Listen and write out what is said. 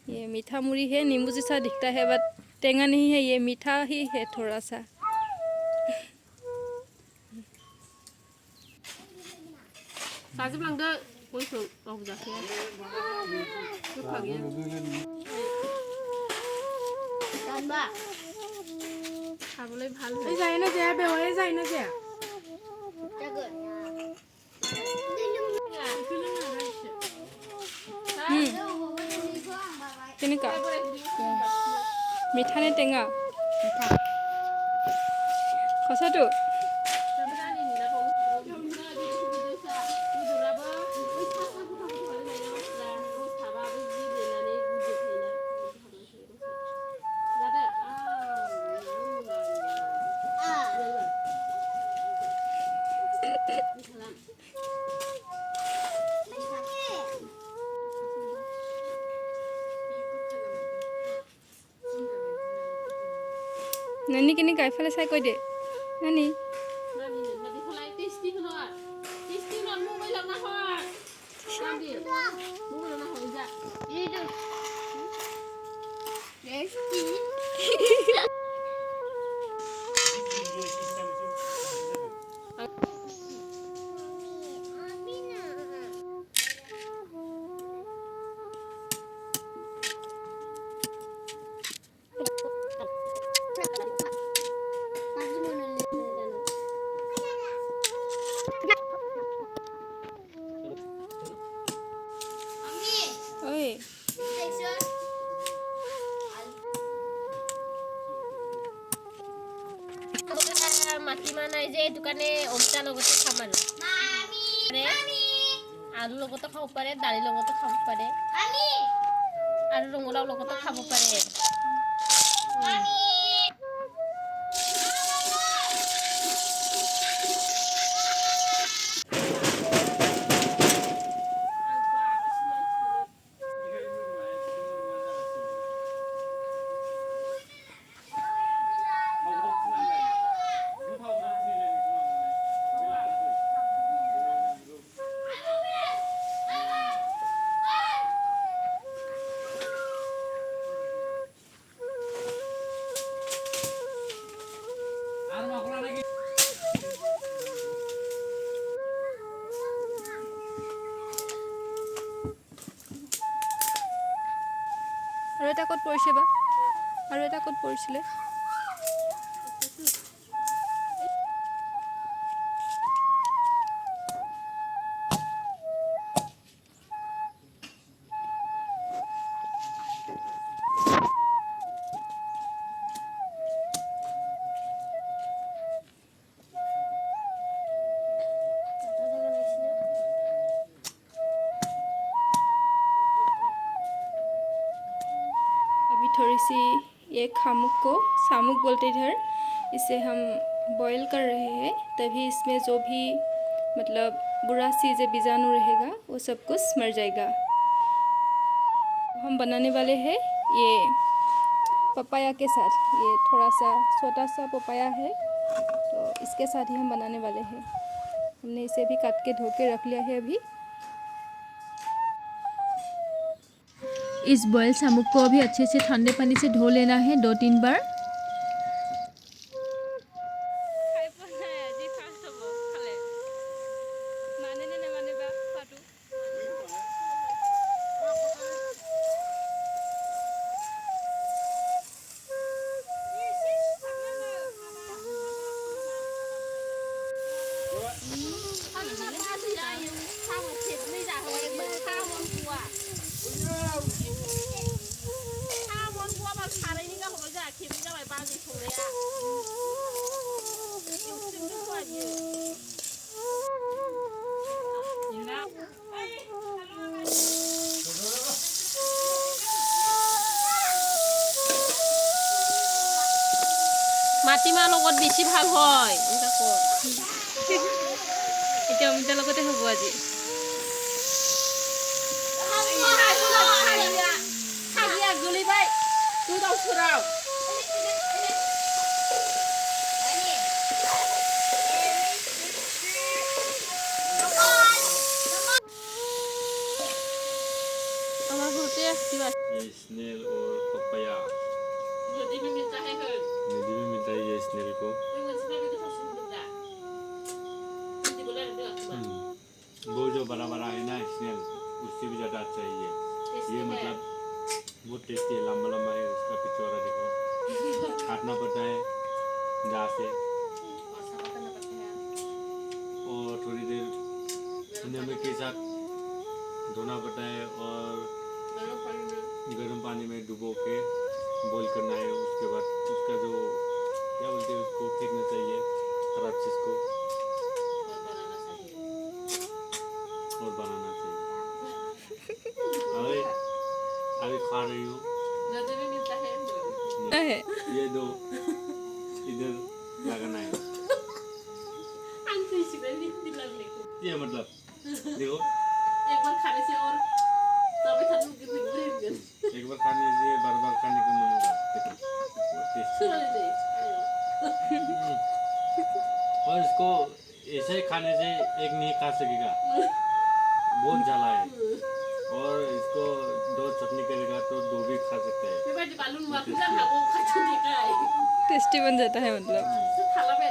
ये मीठा मुड़ी है, नींबू जैसा दिखता है बट टेंगा नहीं है, ये मीठा ही है थोड़ा सा। খাবলৈ ভাল হয়। যায় না যায় বেৱাই যায় না যায়। কেনেকা মিঠা নে টেঙা? সঁচাটো নানি কেনেকা এফালে চাই কৈ দে নানি। মাটিমাহ নাই যে এইটো কাৰণে অমিতা লগতে খাম আৰু আলু লগতো খাব পাৰে, দালিৰ লগতো খাব পাৰে আৰু ৰঙালাও লগতো খাব পাৰে। আৰু এটা ক'ত পৰিছে বা? আৰু এটা ক'ত পৰিছিলে? थोड़ी सी ये खामुक को सामुक बोलते इधर, इसे हम बॉईल कर रहे हैं, तभी इसमें जो भी मतलब बुरा चीज़ बीजाणु रहेगा वो सब कुछ मर जाएगा। हम बनाने वाले हैं ये पपाया के साथ, ये थोड़ा सा छोटा सा पपाया है तो इसके साथ ही हम बनाने वाले हैं। हमने इसे भी काट के धो के रख लिया है अभी। इस बॉयल सामुक को अभी अच्छे से ठंडे पानी से धो लेना है 2-3 बार। মাটিমাহ লগত বেছি ভাল হয় এনেকা কয় এতিয়া অমিতাৰ লগতে হ'ব আজি আমাৰ ঘৰতে কিবা ये स्नेल और पपाया नदी में मिलता है नदी में मिलता है ये स्नेल को वो जो बड़ा बड़ा है ना स्नेल उससे भी ज़्यादा अच्छा है ये मतलब बहुत टेस्टी है लंबा लंबा है उसका पिछवाड़ा देखो काटना पड़ता है जहाँ से और थोड़ी देर नमक के साथ धोना पड़ता है और गर्म पानी में डुबो के बॉईल करना है उसके बाद उसका जो क्या बोलते हैं उसको फेंकना चाहिए खराब चीज़ को और बनाना चाहिए अरे अभी खा रही हूँ नदी में मिलता है है ये दो इधर लगाना है ये मतलब देखो एक बार खाने से और तबे था लोग गिर एक बार खाने से बार बार खाने का मन होगा देखो बहुत टेस्टी और इसको ऐसे खाने से एक नहीं खा सकेगा बहुत जला है और इसको दो चटनी करेगा तो दो भी खा सकता है मैं बालून मार दिया ना वो खा छूट गया टेस्टी बन जाता है मतलब थाला पे